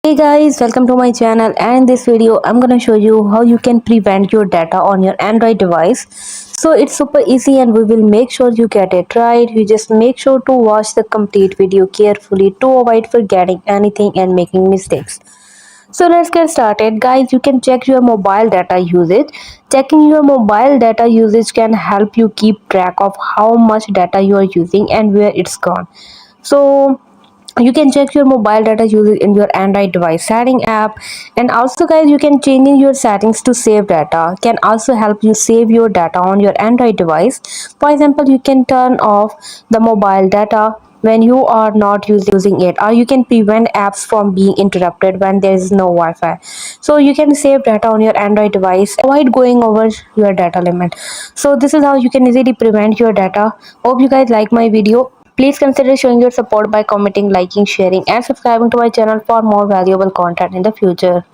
Hey guys, welcome to my channel, and in this video I'm gonna show you how you can prevent your data on your Android device. So it's super easy and we will make sure you get it right. You just make sure to watch the complete video carefully to avoid forgetting anything and making mistakes. So let's get started guys. You can check your mobile data usage. Checking your mobile data usage can help you keep track of how much data you are using and where it's gone. So you can check your mobile data usage in your Android device setting app. And also guys, you can change in your settings to save data. Can also help you save your data on your Android device. For example, you can turn off the mobile data when you are not using it, or you can prevent apps from being interrupted when there is no Wi-Fi. So you can save data on your Android device, avoid going over your data limit. So this is how you can easily prevent your data. Hope you guys like my video. Please consider showing your support by commenting, liking, sharing, and subscribing to my channel for more valuable content in the future.